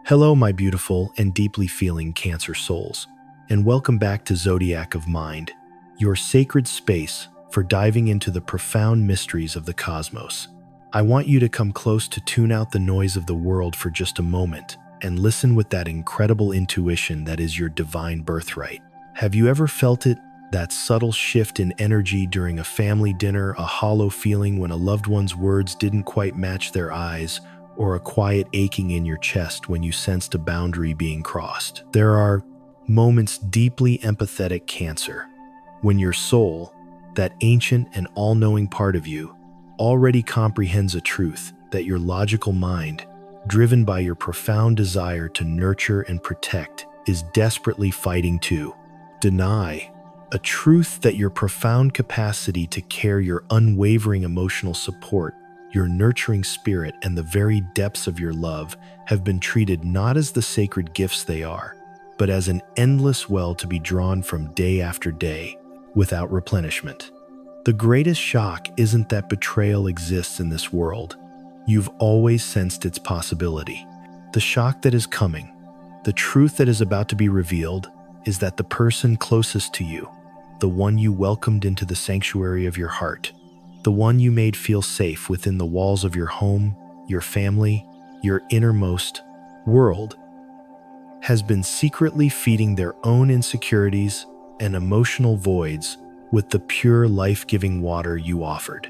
Hello, my beautiful and deeply feeling Cancer souls, and welcome back to Zodiac of Mind, your sacred space for diving into the profound mysteries of the cosmos. I want you to come close to tune out the noise of the world for just a moment and listen with that incredible intuition that is your divine birthright. Have you ever felt it? That subtle shift in energy during a family dinner, a hollow feeling when a loved one's words didn't quite match their eyes, or a quiet aching in your chest when you sensed a boundary being crossed. There are moments deeply empathetic, Cancer, when your soul, that ancient and all-knowing part of you, already comprehends a truth that your logical mind, driven by your profound desire to nurture and protect, is desperately fighting to deny. A truth that your profound capacity to care, your unwavering emotional support, your nurturing spirit, and the very depths of your love have been treated not as the sacred gifts they are, but as an endless well to be drawn from day after day without replenishment. The greatest shock isn't that betrayal exists in this world. You've always sensed its possibility. The shock that is coming, the truth that is about to be revealed, is that the person closest to you, the one you welcomed into the sanctuary of your heart, the one you made feel safe within the walls of your home, your family, your innermost world, has been secretly feeding their own insecurities and emotional voids with the pure life-giving water you offered.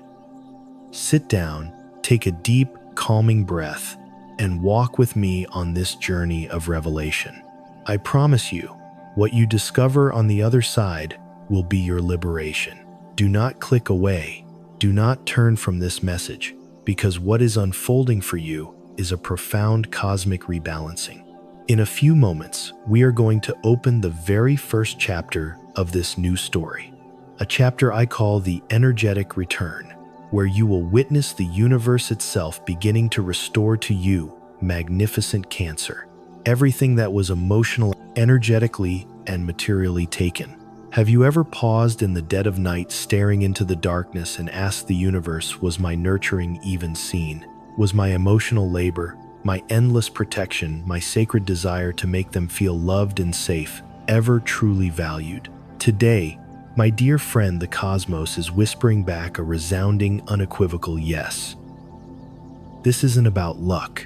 Sit down, take a deep, calming breath, and walk with me on this journey of revelation. I promise you, what you discover on the other side will be your liberation. Do not click away. Do not turn from this message, because what is unfolding for you is a profound cosmic rebalancing. In a few moments, we are going to open the very first chapter of this new story, a chapter I call the energetic return, where you will witness the universe itself beginning to restore to you, magnificent Cancer, everything that was emotional, energetically, and materially taken. Have you ever paused in the dead of night, staring into the darkness, and asked the universe, was my nurturing even seen? Was my emotional labor, my endless protection, my sacred desire to make them feel loved and safe, ever truly valued? Today, my dear friend, the cosmos is whispering back a resounding, unequivocal yes. This isn't about luck.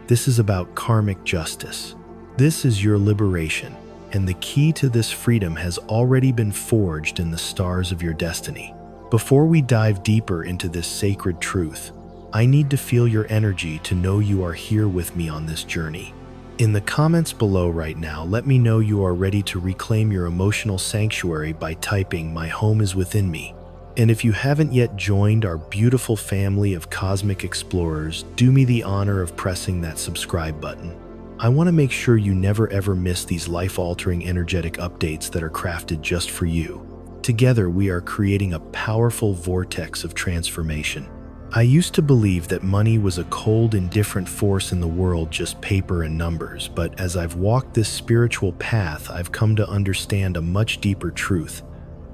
This is about karmic justice. This is your liberation. And the key to this freedom has already been forged in the stars of your destiny. Before we dive deeper into this sacred truth, I need to feel your energy to know you are here with me on this journey. In the comments below right now, let me know you are ready to reclaim your emotional sanctuary by typing "My home is within me." And if you haven't yet joined our beautiful family of cosmic explorers, do me the honor of pressing that subscribe button. I want to make sure you never ever miss these life-altering energetic updates that are crafted just for you. Together, we are creating a powerful vortex of transformation. I used to believe that money was a cold, indifferent force in the world, just paper and numbers, but as I've walked this spiritual path, I've come to understand a much deeper truth,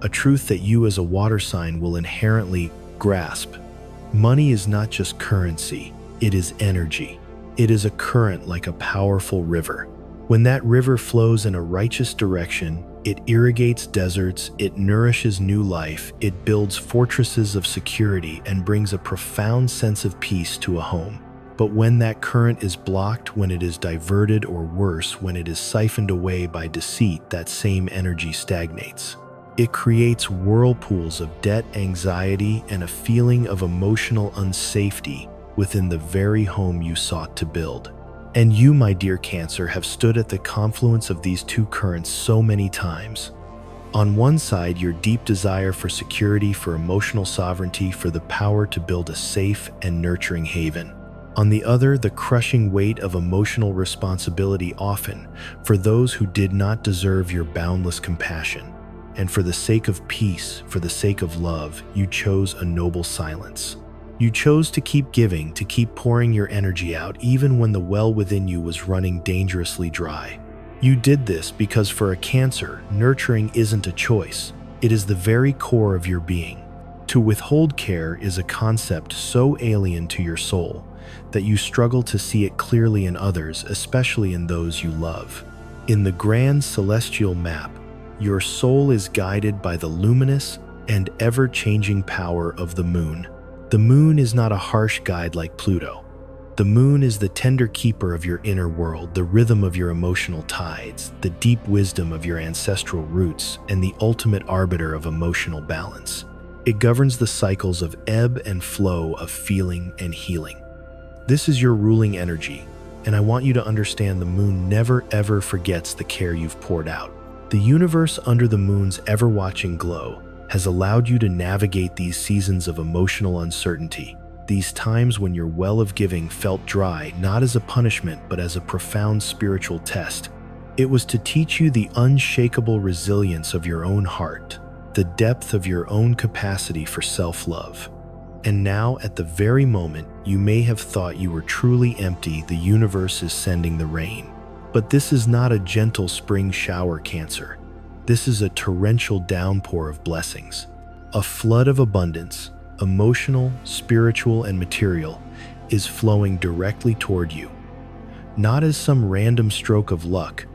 a truth that you as a water sign will inherently grasp. Money is not just currency, it is energy. It is a current like a powerful river. When that river flows in a righteous direction, it irrigates deserts, it nourishes new life, it builds fortresses of security, and brings a profound sense of peace to a home. But when that current is blocked, when it is diverted, or worse, when it is siphoned away by deceit, that same energy stagnates. It creates whirlpools of debt, anxiety, and a feeling of emotional unsafety within the very home you sought to build. And you, my dear Cancer, have stood at the confluence of these two currents so many times. On one side, your deep desire for security, for emotional sovereignty, for the power to build a safe and nurturing haven. On the other, the crushing weight of emotional responsibility, often for those who did not deserve your boundless compassion. And for the sake of peace, for the sake of love, you chose a noble silence. You chose to keep giving, to keep pouring your energy out, even when the well within you was running dangerously dry. You did this because for a Cancer, nurturing isn't a choice. It is the very core of your being. To withhold care is a concept so alien to your soul that you struggle to see it clearly in others, especially in those you love. In the grand celestial map, your soul is guided by the luminous and ever-changing power of the moon. The moon is not a harsh guide like Pluto. The moon is the tender keeper of your inner world, the rhythm of your emotional tides, the deep wisdom of your ancestral roots, and the ultimate arbiter of emotional balance. It governs the cycles of ebb and flow of feeling and healing. This is your ruling energy, and I want you to understand the moon never ever forgets the care you've poured out. The universe under the moon's ever-watching glow has allowed you to navigate these seasons of emotional uncertainty, these times when your well of giving felt dry, not as a punishment, but as a profound spiritual test. It was to teach you the unshakable resilience of your own heart, the depth of your own capacity for self-love. And now, at the very moment you may have thought you were truly empty, the universe is sending the rain. But this is not a gentle spring shower, Cancer. This is a torrential downpour of blessings. A flood of abundance, emotional, spiritual, and material, is flowing directly toward you. Not as some random stroke of luck,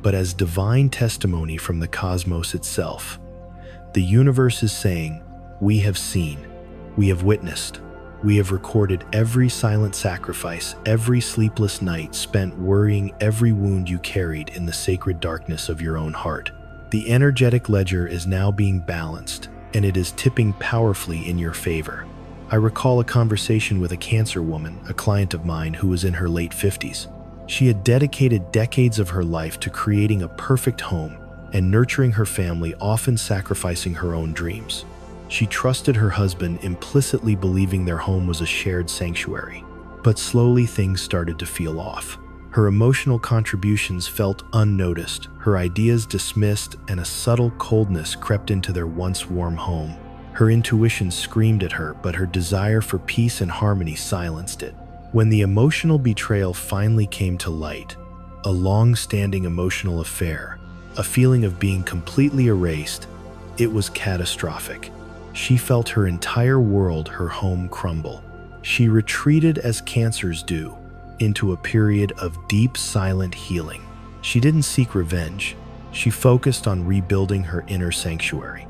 but as divine testimony from the cosmos itself. The universe is saying, "We have seen, we have witnessed, we have recorded every silent sacrifice, every sleepless night spent worrying, every wound you carried in the sacred darkness of your own heart." The energetic ledger is now being balanced, and it is tipping powerfully in your favor. I recall a conversation with a Cancer woman, a client of mine who was in her late 50s. She had dedicated decades of her life to creating a perfect home and nurturing her family, often sacrificing her own dreams. She trusted her husband, implicitly believing their home was a shared sanctuary. But slowly things started to feel off. Her emotional contributions felt unnoticed, her ideas dismissed, and a subtle coldness crept into their once warm home. Her intuition screamed at her, but her desire for peace and harmony silenced it. When the emotional betrayal finally came to light, a long-standing emotional affair, a feeling of being completely erased, it was catastrophic. She felt her entire world, her home, crumble. She retreated as Cancers do, into a period of deep, silent healing. She didn't seek revenge. She focused on rebuilding her inner sanctuary.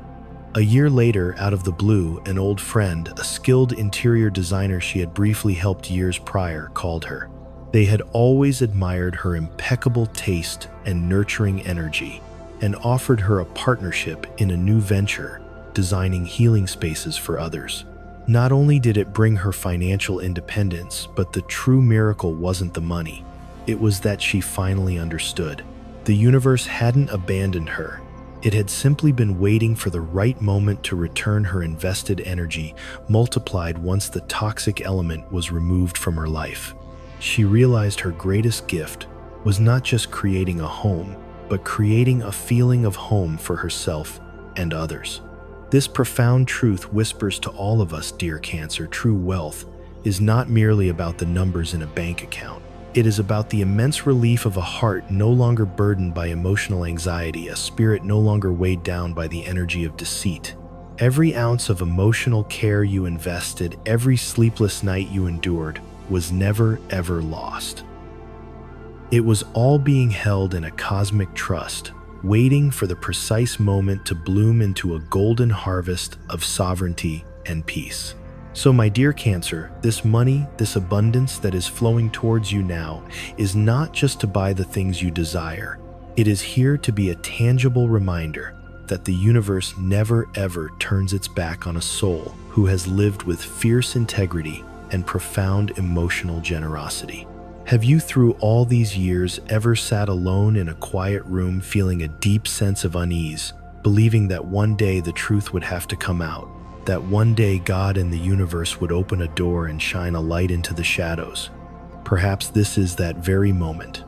A year later, out of the blue, an old friend, a skilled interior designer she had briefly helped years prior, called her. They had always admired her impeccable taste and nurturing energy, and offered her a partnership in a new venture, designing healing spaces for others. Not only did it bring her financial independence, but the true miracle wasn't the money. It was that she finally understood. The universe hadn't abandoned her. It had simply been waiting for the right moment to return her invested energy, multiplied once the toxic element was removed from her life. She realized her greatest gift was not just creating a home, but creating a feeling of home for herself and others. This profound truth whispers to all of us, dear Cancer, true wealth is not merely about the numbers in a bank account. It is about the immense relief of a heart no longer burdened by emotional anxiety, a spirit no longer weighed down by the energy of deceit. Every ounce of emotional care you invested, every sleepless night you endured, was never ever lost. It was all being held in a cosmic trust, waiting for the precise moment to bloom into a golden harvest of sovereignty and peace. So my dear Cancer, this money, this abundance that is flowing towards you now is not just to buy the things you desire. It is here to be a tangible reminder that the universe never ever turns its back on a soul who has lived with fierce integrity and profound emotional generosity. Have you, through all these years, ever sat alone in a quiet room feeling a deep sense of unease, believing that one day the truth would have to come out, that one day God and the universe would open a door and shine a light into the shadows? Perhaps this is that very moment.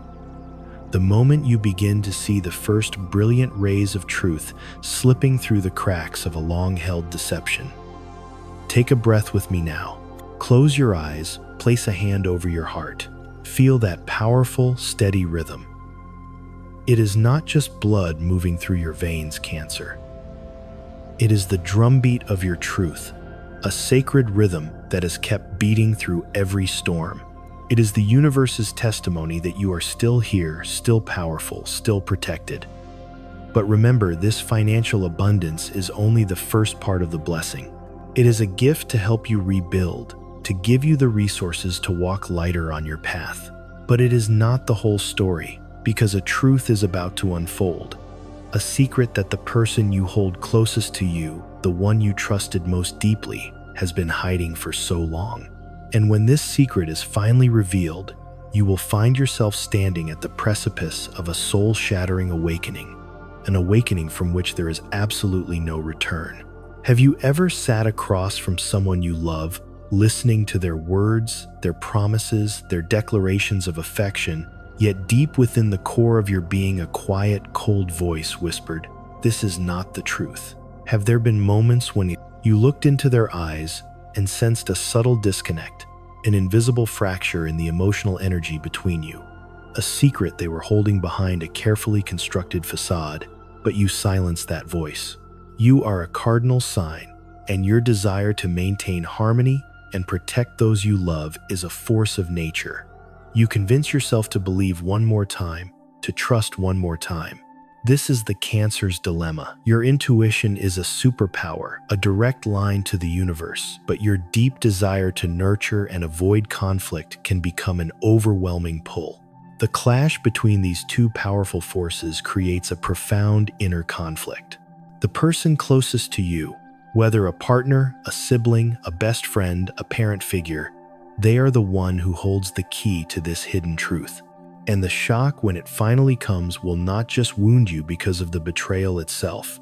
The moment you begin to see the first brilliant rays of truth slipping through the cracks of a long-held deception. Take a breath with me now. Close your eyes, place a hand over your heart. Feel that powerful, steady rhythm. It is not just blood moving through your veins, Cancer. It is the drumbeat of your truth, a sacred rhythm that has kept beating through every storm. It is the universe's testimony that you are still here, still powerful, still protected. But remember, this financial abundance is only the first part of the blessing. It is a gift to help you rebuild, to give you the resources to walk lighter on your path. But it is not the whole story, because a truth is about to unfold. A secret that the person you hold closest to you, the one you trusted most deeply, has been hiding for so long. And when this secret is finally revealed, you will find yourself standing at the precipice of a soul-shattering awakening, an awakening from which there is absolutely no return. Have you ever sat across from someone you love, listening to their words, their promises, their declarations of affection, yet deep within the core of your being a quiet, cold voice whispered, "This is not the truth"? Have there been moments when you looked into their eyes and sensed a subtle disconnect, an invisible fracture in the emotional energy between you, a secret they were holding behind a carefully constructed facade, but you silenced that voice? You are a cardinal sign, and your desire to maintain harmony and protect those you love is a force of nature. You convince yourself to believe one more time, to trust one more time. This is the Cancer's dilemma. Your intuition is a superpower, a direct line to the universe, but your deep desire to nurture and avoid conflict can become an overwhelming pull. The clash between these two powerful forces creates a profound inner conflict. The person closest to you, whether a partner, a sibling, a best friend, a parent figure, they are the one who holds the key to this hidden truth. And the shock when it finally comes will not just wound you because of the betrayal itself.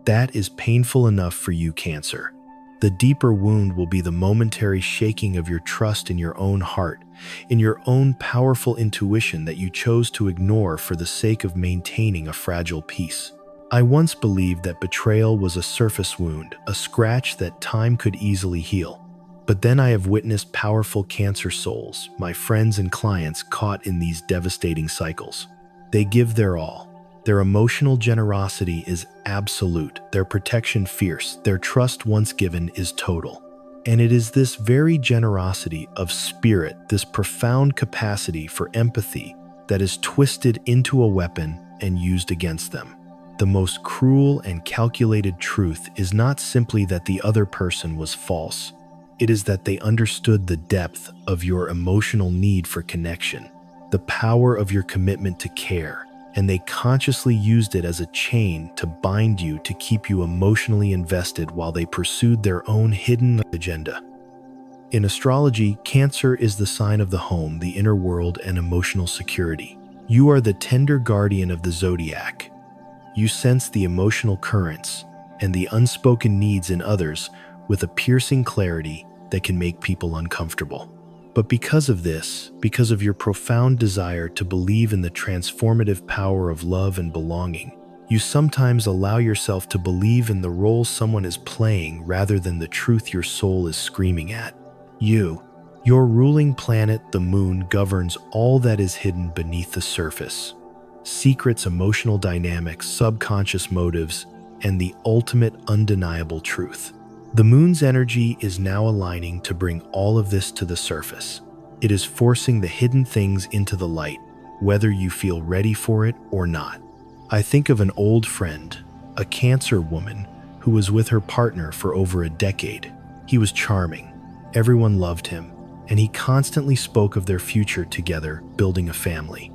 That is painful enough for you, Cancer. The deeper wound will be the momentary shaking of your trust in your own heart, in your own powerful intuition that you chose to ignore for the sake of maintaining a fragile peace. I once believed that betrayal was a surface wound, a scratch that time could easily heal. But then I have witnessed powerful Cancer souls, my friends and clients, caught in these devastating cycles. They give their all. Their emotional generosity is absolute, their protection fierce, their trust once given is total. And it is this very generosity of spirit, this profound capacity for empathy, that is twisted into a weapon and used against them. The most cruel and calculated truth is not simply that the other person was false. It is that they understood the depth of your emotional need for connection, the power of your commitment to care, and they consciously used it as a chain to bind you, to keep you emotionally invested while they pursued their own hidden agenda. In astrology, Cancer is the sign of the home, the inner world, and emotional security. You are the tender guardian of the zodiac. You sense the emotional currents and the unspoken needs in others with a piercing clarity that can make people uncomfortable. But because of this, because of your profound desire to believe in the transformative power of love and belonging, you sometimes allow yourself to believe in the role someone is playing rather than the truth your soul is screaming at. Your ruling planet, the moon, governs all that is hidden beneath the surface. Secrets, emotional dynamics, subconscious motives, and the ultimate undeniable truth. The moon's energy is now aligning to bring all of this to the surface. It is forcing the hidden things into the light, whether you feel ready for it or not. I think of an old friend, a Cancer woman, who was with her partner for over a decade. He was charming, everyone loved him, and he constantly spoke of their future together, building a family.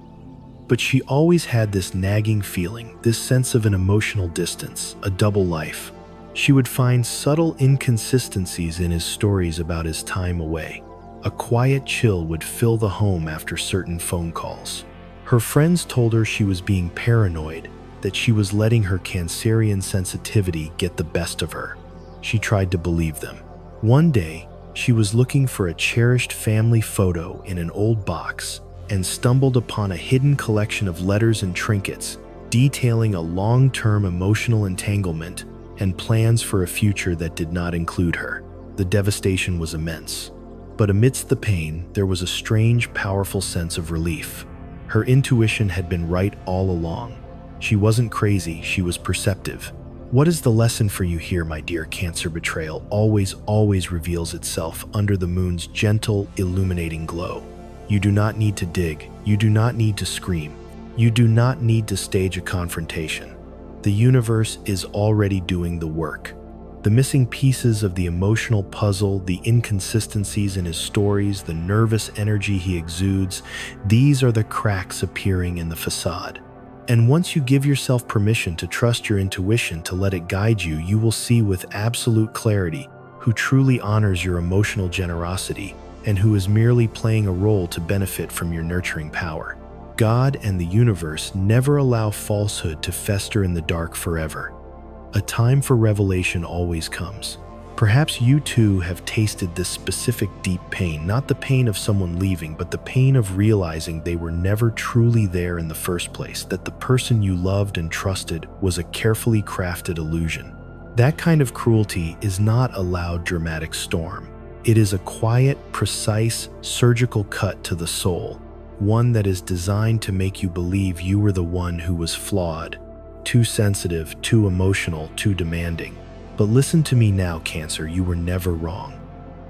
But she always had this nagging feeling, this sense of an emotional distance, a double life. She would find subtle inconsistencies in his stories about his time away. A quiet chill would fill the home after certain phone calls. Her friends told her she was being paranoid, that she was letting her Cancerian sensitivity get the best of her. She tried to believe them. One day, she was looking for a cherished family photo in an old box and stumbled upon a hidden collection of letters and trinkets detailing a long-term emotional entanglement and plans for a future that did not include her. The devastation was immense. But amidst the pain, there was a strange, powerful sense of relief. Her intuition had been right all along. She wasn't crazy, she was perceptive. What is the lesson for you here, my dear Cancer? Betrayal always reveals itself under the moon's gentle, illuminating glow. You do not need to dig. You do not need to scream. You do not need to stage a confrontation. The universe is already doing the work. The missing pieces of the emotional puzzle, the inconsistencies in his stories, the nervous energy he exudes, these are the cracks appearing in the facade. And once you give yourself permission to trust your intuition, to let it guide you, you will see with absolute clarity who truly honors your emotional generosity and who is merely playing a role to benefit from your nurturing power. God and the universe never allow falsehood to fester in the dark forever. A time for revelation always comes. Perhaps you too have tasted this specific deep pain, not the pain of someone leaving, but the pain of realizing they were never truly there in the first place, that the person you loved and trusted was a carefully crafted illusion. That kind of cruelty is not a loud, dramatic storm. It is a quiet, precise, surgical cut to the soul, one that is designed to make you believe you were the one who was flawed, too sensitive, too emotional, too demanding. But listen to me now, Cancer, you were never wrong.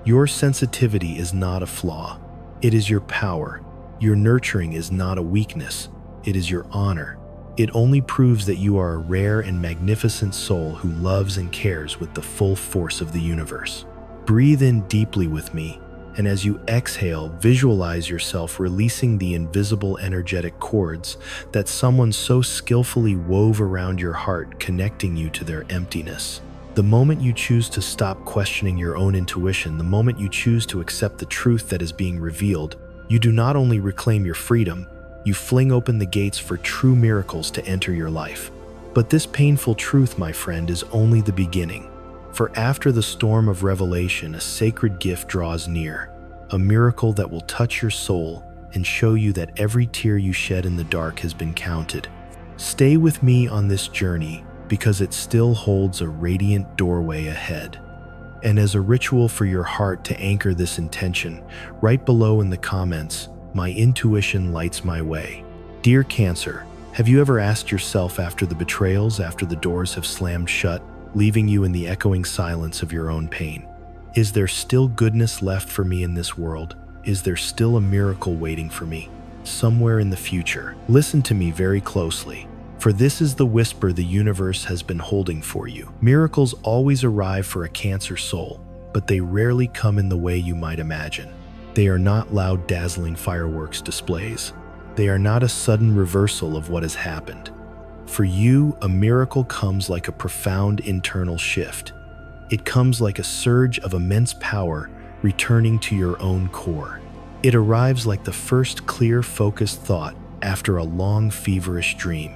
Your sensitivity is not a flaw. It is your power. Your nurturing is not a weakness. It is your honor. It only proves that you are a rare and magnificent soul who loves and cares with the full force of the universe. Breathe in deeply with me, and as you exhale, visualize yourself releasing the invisible energetic cords that someone so skillfully wove around your heart, connecting you to their emptiness. The moment you choose to stop questioning your own intuition, the moment you choose to accept the truth that is being revealed, you do not only reclaim your freedom, you fling open the gates for true miracles to enter your life. But this painful truth, my friend, is only the beginning. For after the storm of revelation, a sacred gift draws near, a miracle that will touch your soul and show you that every tear you shed in the dark has been counted. Stay with me on this journey, because it still holds a radiant doorway ahead. And as a ritual for your heart to anchor this intention, write below in the comments, "My intuition lights my way." Dear Cancer, have you ever asked yourself after the betrayals, after the doors have slammed shut, leaving you in the echoing silence of your own pain, is there still goodness left for me in this world? Is there still a miracle waiting for me somewhere in the future? Listen to me very closely. For this is the whisper the universe has been holding for you. Miracles always arrive for a Cancer soul, but they rarely come in the way you might imagine. They are not loud, dazzling fireworks displays. They are not a sudden reversal of what has happened. For you, a miracle comes like a profound internal shift. It comes like a surge of immense power returning to your own core. It arrives like the first clear, focused thought after a long, feverish dream.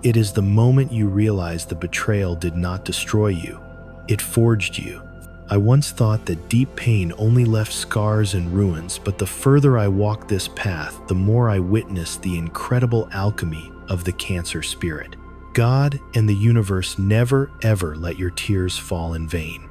It is the moment you realize the betrayal did not destroy you. It forged you. I once thought that deep pain only left scars and ruins, but the further I walked this path, the more I witnessed the incredible alchemy of the Cancer spirit. God and the universe never ever let your tears fall in vain.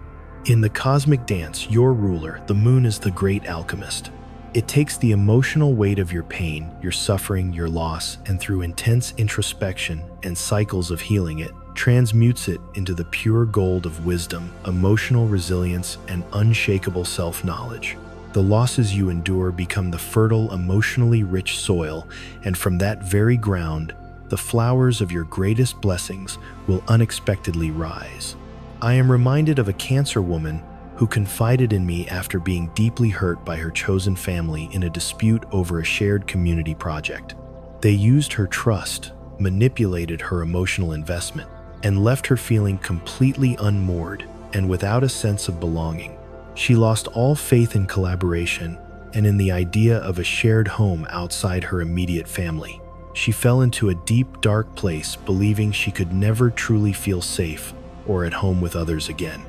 In the cosmic dance, your ruler, the moon, is the great alchemist. It takes the emotional weight of your pain, your suffering, your loss, and through intense introspection and cycles of healing it, transmutes it into the pure gold of wisdom, emotional resilience, and unshakable self-knowledge. The losses you endure become the fertile, emotionally rich soil, and from that very ground, the flowers of your greatest blessings will unexpectedly rise. I am reminded of a Cancer woman who confided in me after being deeply hurt by her chosen family in a dispute over a shared community project. They used her trust, manipulated her emotional investment, and left her feeling completely unmoored and without a sense of belonging. She lost all faith in collaboration and in the idea of a shared home outside her immediate family. She fell into a deep, dark place, believing she could never truly feel safe or at home with others again.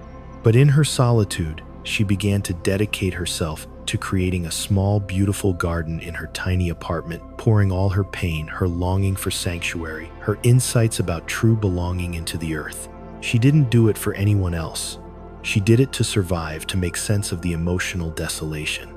But in her solitude, she began to dedicate herself to creating a small, beautiful garden in her tiny apartment, pouring all her pain, her longing for sanctuary, her insights about true belonging into the earth. She didn't do it for anyone else. She did it to survive, to make sense of the emotional desolation.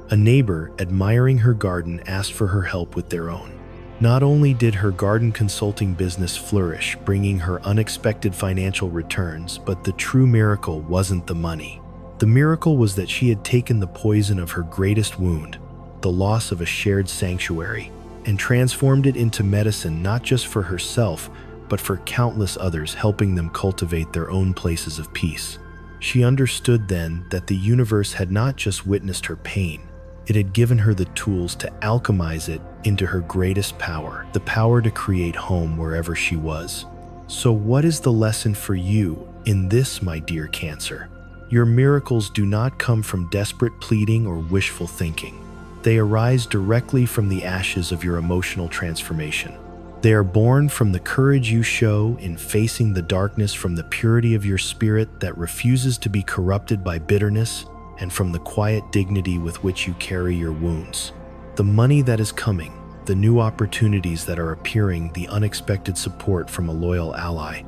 A neighbor, admiring her garden, asked for her help with their own. Not only did her garden consulting business flourish, bringing her unexpected financial returns, but the true miracle wasn't the money. The miracle was that she had taken the poison of her greatest wound, the loss of a shared sanctuary, and transformed it into medicine not just for herself, but for countless others, helping them cultivate their own places of peace. She understood then that the universe had not just witnessed her pain, it had given her the tools to alchemize it into her greatest power, the power to create home wherever she was. So what is the lesson for you in this, my dear Cancer? Your miracles do not come from desperate pleading or wishful thinking. They arise directly from the ashes of your emotional transformation. They are born from the courage you show in facing the darkness, from the purity of your spirit that refuses to be corrupted by bitterness, and from the quiet dignity with which you carry your wounds. The money that is coming, the new opportunities that are appearing, the unexpected support from a loyal ally.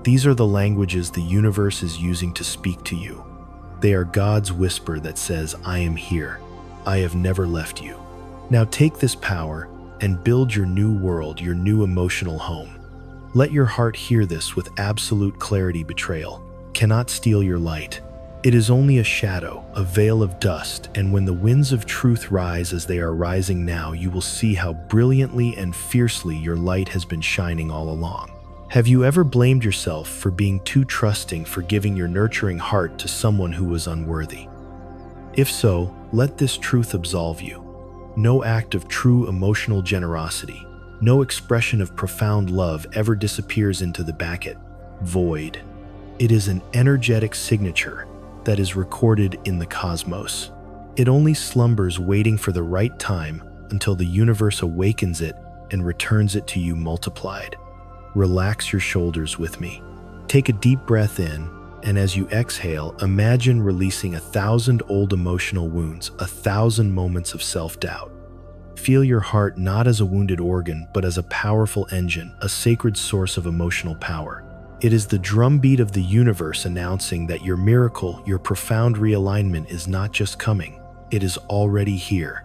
These are the languages the universe is using to speak to you. They are God's whisper that says, I am here. I have never left you. Now take this power and build your new world, your new emotional home. Let your heart hear this with absolute clarity. Betrayal cannot steal your light. It is only a shadow, a veil of dust, and when the winds of truth rise as they are rising now, you will see how brilliantly and fiercely your light has been shining all along. Have you ever blamed yourself for being too trusting, for giving your nurturing heart to someone who was unworthy? If so, let this truth absolve you. No act of true emotional generosity, no expression of profound love ever disappears into the bucket void. It is an energetic signature that is recorded in the cosmos. It only slumbers, waiting for the right time until the universe awakens it and returns it to you multiplied. Relax your shoulders with me. Take a deep breath in, and as you exhale, imagine releasing 1,000 old emotional wounds, 1,000 moments of self-doubt. Feel your heart not as a wounded organ, but as a powerful engine, a sacred source of emotional power. It is the drumbeat of the universe announcing that your miracle, your profound realignment is not just coming, it is already here.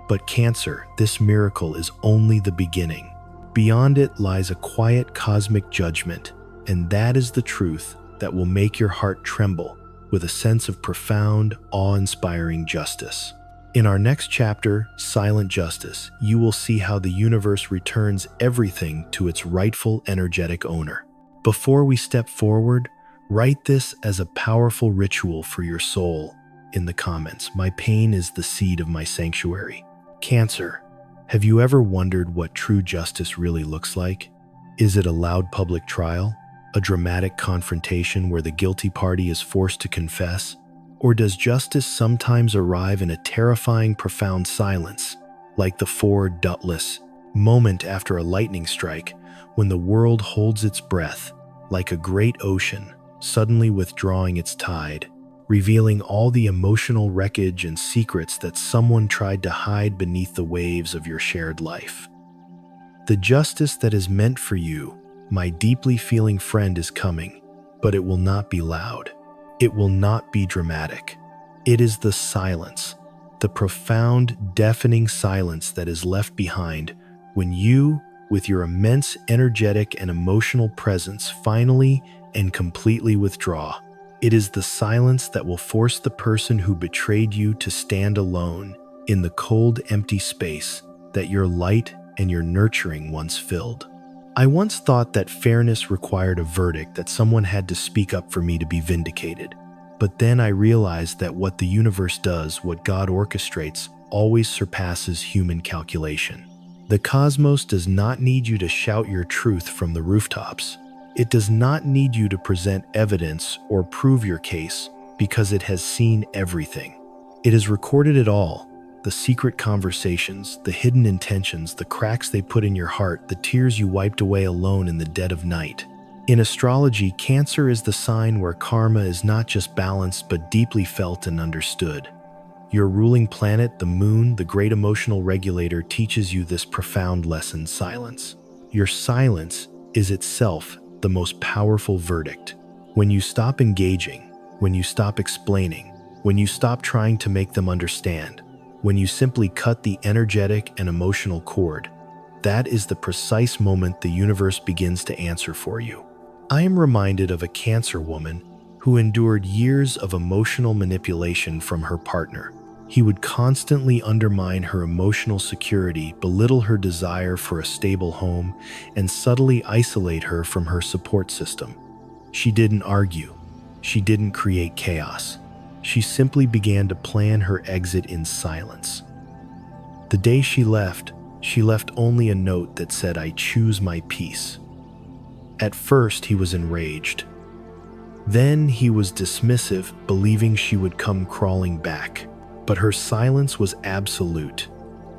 But Cancer, this miracle is only the beginning. Beyond it lies a quiet cosmic judgment, and that is the truth that will make your heart tremble with a sense of profound, awe-inspiring justice. In our next chapter, Silent Justice, you will see how the universe returns everything to its rightful energetic owner. Before we step forward, write this as a powerful ritual for your soul in the comments. My pain is the seed of my sanctuary. Cancer, have you ever wondered what true justice really looks like? Is it a loud public trial? A dramatic confrontation where the guilty party is forced to confess? Or does justice sometimes arrive in a terrifying, profound silence, like the Dauntless moment after a lightning strike, when the world holds its breath, like a great ocean, suddenly withdrawing its tide, revealing all the emotional wreckage and secrets that someone tried to hide beneath the waves of your shared life? The justice that is meant for you, my deeply feeling friend, is coming, but it will not be loud. It will not be dramatic. It is the silence, the profound, deafening silence that is left behind when you, with your immense energetic and emotional presence, finally and completely withdraw. It is the silence that will force the person who betrayed you to stand alone in the cold, empty space that your light and your nurturing once filled. I once thought that fairness required a verdict, that someone had to speak up for me to be vindicated. But then I realized that what the universe does, what God orchestrates, always surpasses human calculation. The cosmos does not need you to shout your truth from the rooftops. It does not need you to present evidence or prove your case, because it has seen everything. It has recorded it all: the secret conversations, the hidden intentions, the cracks they put in your heart, the tears you wiped away alone in the dead of night. In astrology, Cancer is the sign where karma is not just balanced but deeply felt and understood. Your ruling planet, the moon, the great emotional regulator, teaches you this profound lesson: silence. Your silence is itself the most powerful verdict. When you stop engaging, when you stop explaining, when you stop trying to make them understand, when you simply cut the energetic and emotional cord, that is the precise moment the universe begins to answer for you. I am reminded of a Cancer woman who endured years of emotional manipulation from her partner. He would constantly undermine her emotional security, belittle her desire for a stable home, and subtly isolate her from her support system. She didn't argue. She didn't create chaos. She simply began to plan her exit in silence. The day she left only a note that said, "I choose my peace." At first, he was enraged. Then he was dismissive, believing she would come crawling back. But her silence was absolute.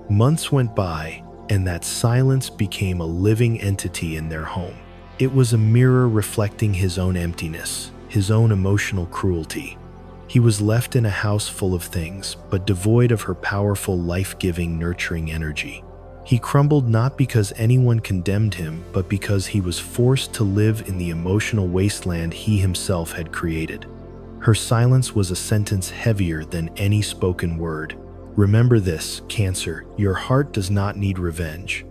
Months went by, and that silence became a living entity in their home. It was a mirror reflecting his own emptiness, his own emotional cruelty. He was left in a house full of things, but devoid of her powerful, life-giving, nurturing energy. He crumbled not because anyone condemned him, but because he was forced to live in the emotional wasteland he himself had created. Her silence was a sentence heavier than any spoken word. Remember this, Cancer, your heart does not need revenge.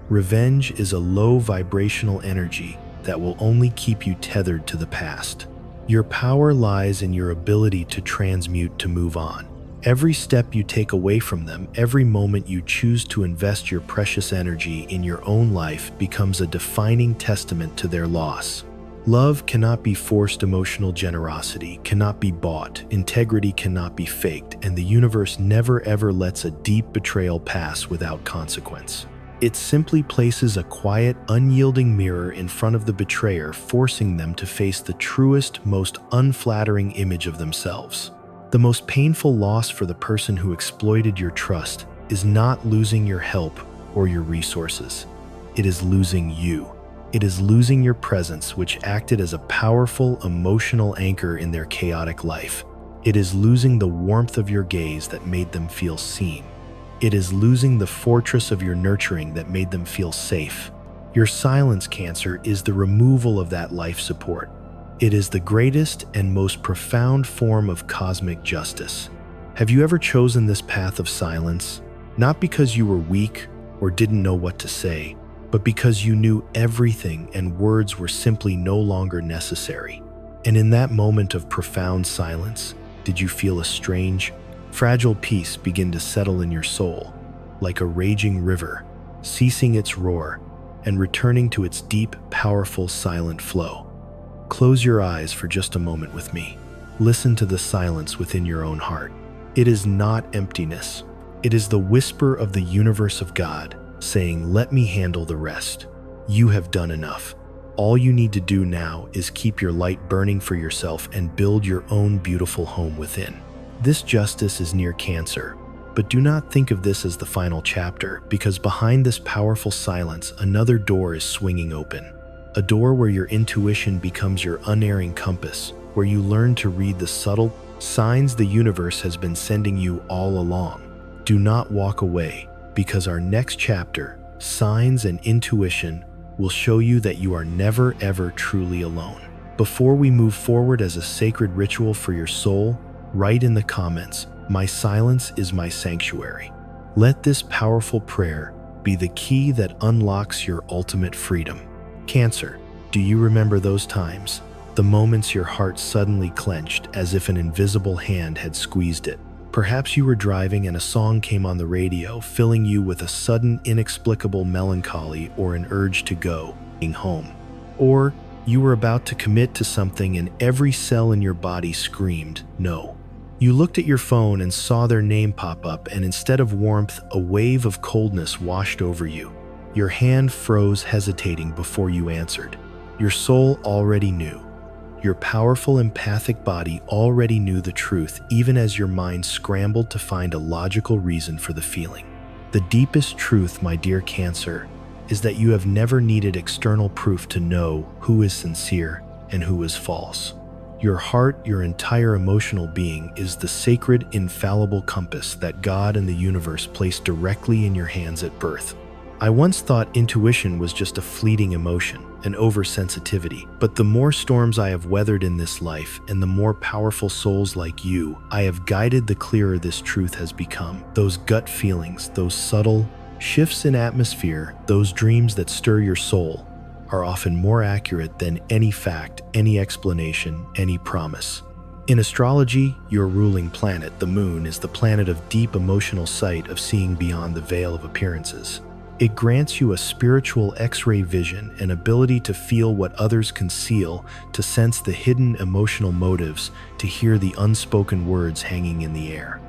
Revenge is a low vibrational energy that will only keep you tethered to the past. Your power lies in your ability to transmute, to move on. Every step you take away from them, every moment you choose to invest your precious energy in your own life becomes a defining testament to their loss. Love cannot be forced, emotional generosity cannot be bought, integrity cannot be faked, and the universe never ever lets a deep betrayal pass without consequence. It simply places a quiet, unyielding mirror in front of the betrayer, forcing them to face the truest, most unflattering image of themselves. The most painful loss for the person who exploited your trust is not losing your help or your resources. It is losing you. It is losing your presence, which acted as a powerful emotional anchor in their chaotic life. It is losing the warmth of your gaze that made them feel seen. It is losing the fortress of your nurturing that made them feel safe. Your silence, Cancer, is the removal of that life support. It is the greatest and most profound form of cosmic justice. Have you ever chosen this path of silence? Not because you were weak or didn't know what to say, but because you knew everything and words were simply no longer necessary. And in that moment of profound silence, did you feel a strange, fragile peace begin to settle in your soul, like a raging river, ceasing its roar and returning to its deep, powerful, silent flow? Close your eyes for just a moment with me. Listen to the silence within your own heart. It is not emptiness. It is the whisper of the universe of God saying, "Let me handle the rest. You have done enough. All you need to do now is keep your light burning for yourself and build your own beautiful home within." This justice is near, Cancer, but do not think of this as the final chapter, because behind this powerful silence, another door is swinging open. A door where your intuition becomes your unerring compass, where you learn to read the subtle signs the universe has been sending you all along. Do not walk away, because our next chapter, Signs and Intuition, will show you that you are never ever truly alone. Before we move forward as a sacred ritual for your soul, write in the comments, "My silence is my sanctuary." Let this powerful prayer be the key that unlocks your ultimate freedom. Cancer, do you remember those times? The moments your heart suddenly clenched as if an invisible hand had squeezed it. Perhaps you were driving and a song came on the radio, filling you with a sudden, inexplicable melancholy or an urge to go home. Or you were about to commit to something and every cell in your body screamed, "No." You looked at your phone and saw their name pop up, and instead of warmth, a wave of coldness washed over you. Your hand froze, hesitating before you answered. Your soul already knew. Your powerful, empathic body already knew the truth, even as your mind scrambled to find a logical reason for the feeling. The deepest truth, my dear Cancer, is that you have never needed external proof to know who is sincere and who is false. Your heart, your entire emotional being, is the sacred, infallible compass that God and the universe placed directly in your hands at birth. I once thought intuition was just a fleeting emotion, an oversensitivity, but the more storms I have weathered in this life and the more powerful souls like you I have guided, the clearer this truth has become. Those gut feelings, those subtle, Shifts in atmosphere, those dreams that stir your soul, are often more accurate than any fact, any explanation, any promise. In astrology, your ruling planet, the moon, is the planet of deep emotional sight, of seeing beyond the veil of appearances. It grants you a spiritual X-ray vision, an ability to feel what others conceal, to sense the hidden emotional motives, to hear the unspoken words hanging in the air.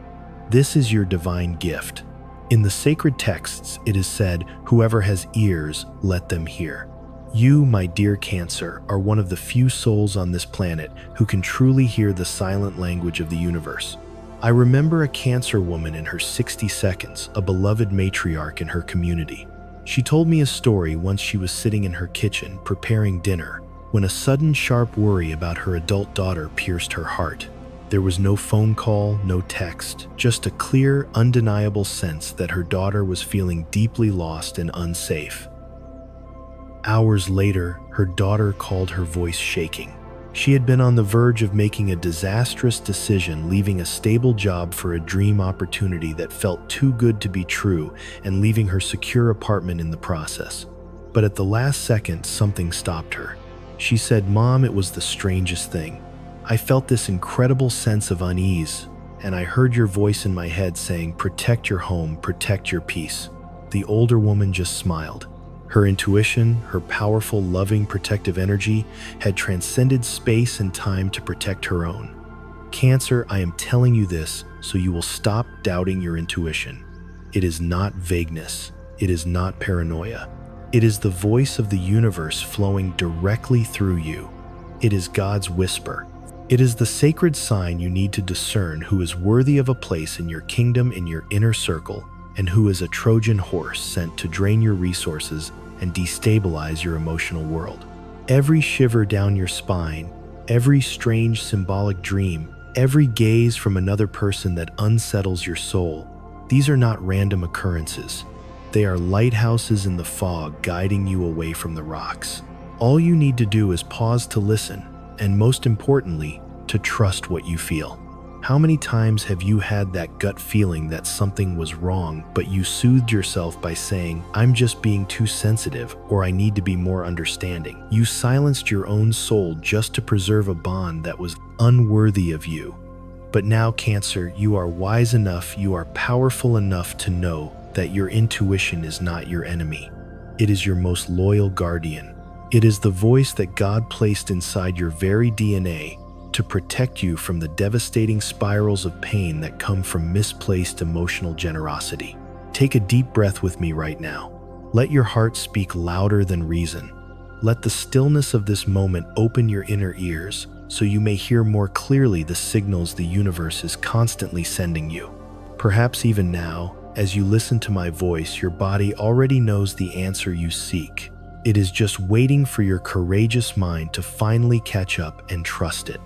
This is your divine gift. In the sacred texts, it is said, "Whoever has ears, let them hear." You, my dear Cancer, are one of the few souls on this planet who can truly hear the silent language of the universe. I remember a Cancer woman in her 60 seconds, a beloved matriarch in her community. She told me a story once she was sitting in her kitchen preparing dinner when a sudden sharp worry about her adult daughter pierced her heart. There was no phone call, no text, just a clear, undeniable sense that her daughter was feeling deeply lost and unsafe. Hours later, her daughter called, her voice shaking. She had been on the verge of making a disastrous decision, leaving a stable job for a dream opportunity that felt too good to be true, and leaving her secure apartment in the process. But at the last second, something stopped her. She said, "Mom, it was the strangest thing. I felt this incredible sense of unease, and I heard your voice in my head saying, 'Protect your home, protect your peace.'" The older woman just smiled. Her intuition, her powerful, loving, protective energy had transcended space and time to protect her own. Cancer, I am telling you this so you will stop doubting your intuition. It is not vagueness. It is not paranoia. It is the voice of the universe flowing directly through you. It is God's whisper. It is the sacred sign you need to discern who is worthy of a place in your kingdom, in your inner circle, and who is a Trojan horse sent to drain your resources and destabilize your emotional world. Every shiver down your spine, every strange symbolic dream, every gaze from another person that unsettles your soul, these are not random occurrences. They are lighthouses in the fog guiding you away from the rocks. All you need to do is pause to listen, and most importantly, to trust what you feel. How many times have you had that gut feeling that something was wrong, but you soothed yourself by saying, "I'm just being too sensitive," or "I need to be more understanding"? You silenced your own soul just to preserve a bond that was unworthy of you. But now, Cancer, you are wise enough, you are powerful enough to know that your intuition is not your enemy. It is your most loyal guardian. It is the voice that God placed inside your very DNA to protect you from the devastating spirals of pain that come from misplaced emotional generosity. Take a deep breath with me right now. Let your heart speak louder than reason. Let the stillness of this moment open your inner ears so you may hear more clearly the signals the universe is constantly sending you. Perhaps even now, as you listen to my voice, your body already knows the answer you seek. It is just waiting for your courageous mind to finally catch up and trust it.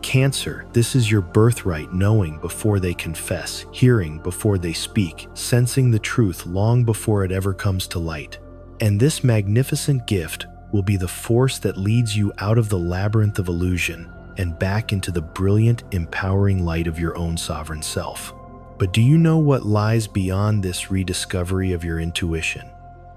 Cancer, this is your birthright, knowing before they confess, hearing before they speak, sensing the truth long before it ever comes to light. And this magnificent gift will be the force that leads you out of the labyrinth of illusion and back into the brilliant, empowering light of your own sovereign self. But do you know what lies beyond this rediscovery of your intuition?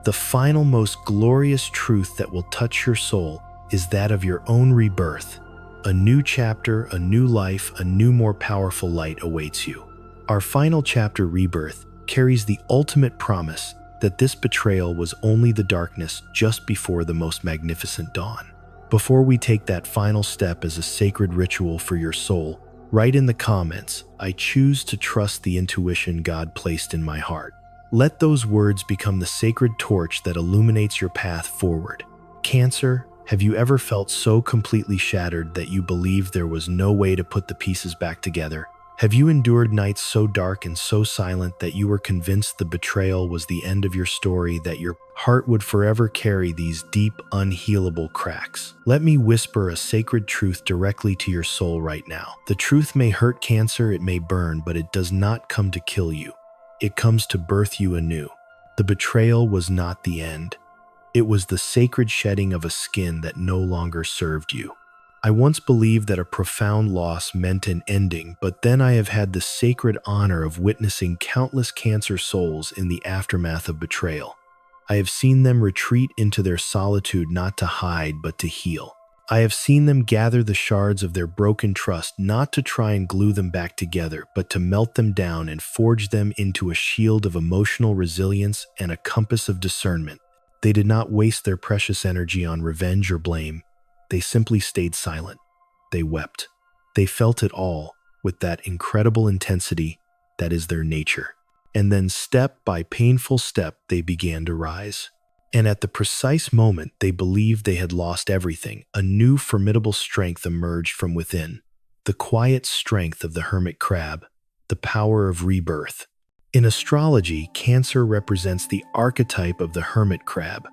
The final, most glorious truth that will touch your soul is that of your own rebirth. A new chapter, a new life, a new, more powerful light awaits you. Our final chapter, Rebirth, carries the ultimate promise that this betrayal was only the darkness just before the most magnificent dawn. Before we take that final step as a sacred ritual for your soul, write in the comments, "I choose to trust the intuition God placed in my heart." Let those words become the sacred torch that illuminates your path forward. Cancer, have you ever felt so completely shattered that you believed there was no way to put the pieces back together? Have you endured nights so dark and so silent that you were convinced the betrayal was the end of your story, that your heart would forever carry these deep, unhealable cracks? Let me whisper a sacred truth directly to your soul right now. The truth may hurt, Cancer, it may burn, but it does not come to kill you. It comes to birth you anew. The betrayal was not the end. It was the sacred shedding of a skin that no longer served you. I once believed that a profound loss meant an ending, but then I have had the sacred honor of witnessing countless cancer souls in the aftermath of betrayal. I have seen them retreat into their solitude not to hide, but to heal. I have seen them gather the shards of their broken trust not to try and glue them back together, but to melt them down and forge them into a shield of emotional resilience and a compass of discernment. They did not waste their precious energy on revenge or blame. They simply stayed silent. They wept. They felt it all with that incredible intensity that is their nature. And then step by painful step, they began to rise. And at the precise moment they believed they had lost everything, a new formidable strength emerged from within. The quiet strength of the hermit crab, the power of rebirth. In astrology, Cancer represents the archetype of the hermit crab,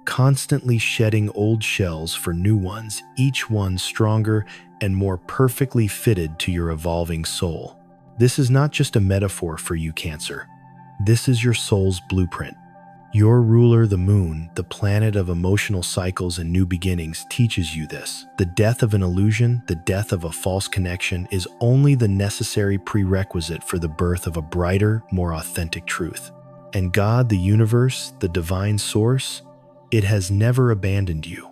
constantly shedding old shells for new ones, each one stronger and more perfectly fitted to your evolving soul. This is not just a metaphor for you, Cancer. This is your soul's blueprint. Your ruler, the moon, the planet of emotional cycles and new beginnings, teaches you this. The death of an illusion, the death of a false connection, is only the necessary prerequisite for the birth of a brighter, more authentic truth. And God, the universe, the divine source, it has never abandoned you.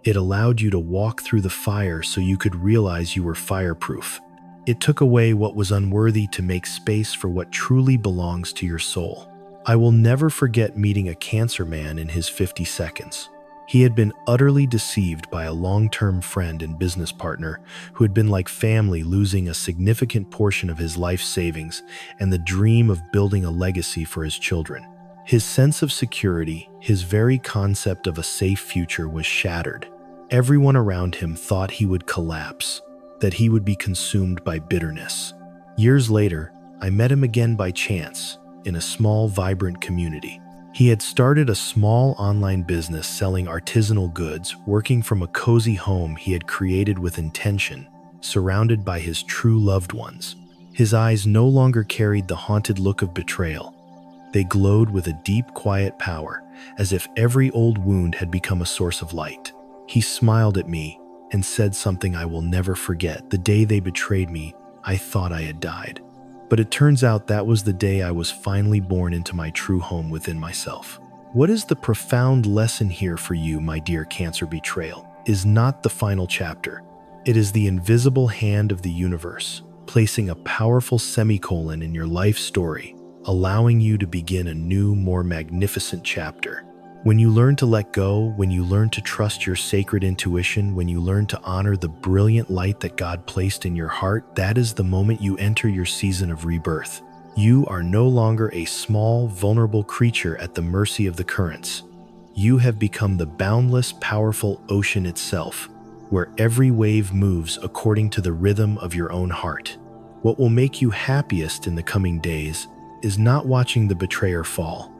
It allowed you to walk through the fire so you could realize you were fireproof. It took away what was unworthy to make space for what truly belongs to your soul. I will never forget meeting a Cancer man in his 50 seconds. He had been utterly deceived by a long-term friend and business partner who had been like family, losing a significant portion of his life savings and the dream of building a legacy for his children. His sense of security, his very concept of a safe future, was shattered. Everyone around him thought he would collapse, that he would be consumed by bitterness. Years later, I met him again by chance, in a small, vibrant community. He had started a small online business selling artisanal goods, working from a cozy home he had created with intention, surrounded by his true loved ones. His eyes no longer carried the haunted look of betrayal. They glowed with a deep, quiet power, as if every old wound had become a source of light. He smiled at me and said something I will never forget. The day they betrayed me, I thought I had died. But it turns out that was the day I was finally born into my true home within myself. What is the profound lesson here for you, my dear Cancer? Betrayal is not the final chapter. It is the invisible hand of the universe, placing a powerful semicolon in your life story, allowing you to begin a new, more magnificent chapter. When you learn to let go, when you learn to trust your sacred intuition, when you learn to honor the brilliant light that God placed in your heart, that is the moment you enter your season of rebirth. You are no longer a small, vulnerable creature at the mercy of the currents. You have become the boundless, powerful ocean itself, where every wave moves according to the rhythm of your own heart. What will make you happiest in the coming days is not watching the betrayer fall.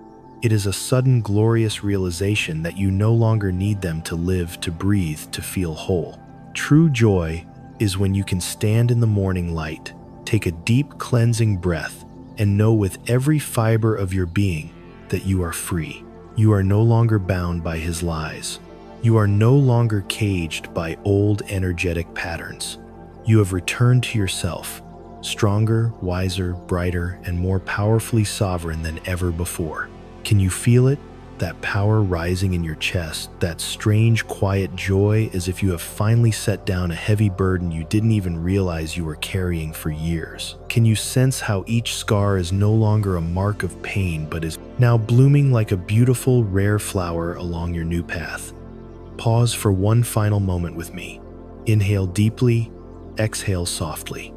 It is a sudden, glorious realization that you no longer need them to live, to breathe, to feel whole. True joy is when you can stand in the morning light, take a deep, cleansing breath, and know with every fiber of your being that you are free. You are no longer bound by his lies. You are no longer caged by old, energetic patterns. You have returned to yourself, stronger, wiser, brighter, and more powerfully sovereign than ever before. Can you feel it? That power rising in your chest, that strange, quiet joy, as if you have finally set down a heavy burden you didn't even realize you were carrying for years. Can you sense how each scar is no longer a mark of pain, but is now blooming like a beautiful, rare flower along your new path? Pause for one final moment with me. Inhale deeply, exhale softly,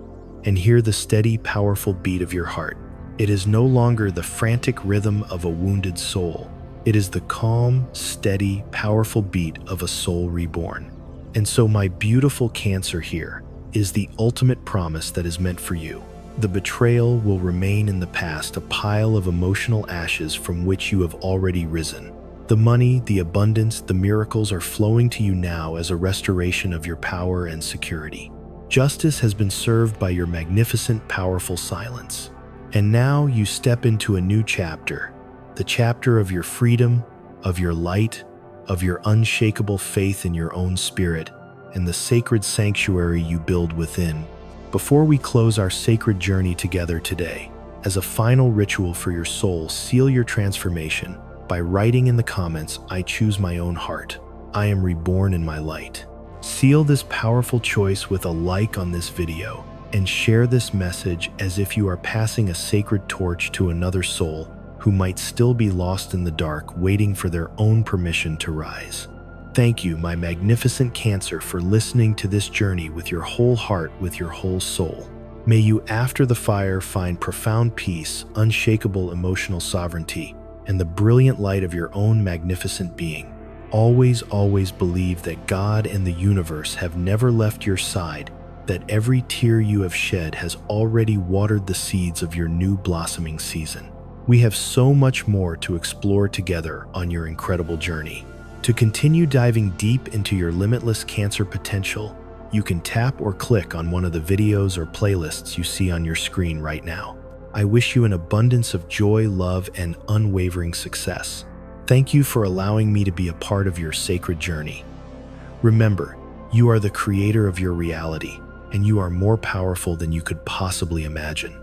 and hear the steady, powerful beat of your heart. It is no longer the frantic rhythm of a wounded soul. It is the calm, steady, powerful beat of a soul reborn. And so my beautiful Cancer, here is the ultimate promise that is meant for you. The betrayal will remain in the past, a pile of emotional ashes from which you have already risen. The money, the abundance, the miracles are flowing to you now as a restoration of your power and security. Justice has been served by your magnificent, powerful silence. And now you step into a new chapter, the chapter of your freedom, of your light, of your unshakable faith in your own spirit, and the sacred sanctuary you build within. Before we close our sacred journey together today, as a final ritual for your soul, seal your transformation by writing in the comments, "I choose my own heart. I am reborn in my light." Seal this powerful choice with a like on this video and share this message as if you are passing a sacred torch to another soul who might still be lost in the dark, waiting for their own permission to rise. Thank you, my magnificent Cancer, for listening to this journey with your whole heart, with your whole soul. May you, after the fire, find profound peace, unshakable emotional sovereignty, and the brilliant light of your own magnificent being. Always, always believe that God and the universe have never left your side, that every tear you have shed has already watered the seeds of your new blossoming season. We have so much more to explore together on your incredible journey. To continue diving deep into your limitless Cancer potential, you can tap or click on one of the videos or playlists you see on your screen right now. I wish you an abundance of joy, love, and unwavering success. Thank you for allowing me to be a part of your sacred journey. Remember, you are the creator of your reality, and you are more powerful than you could possibly imagine.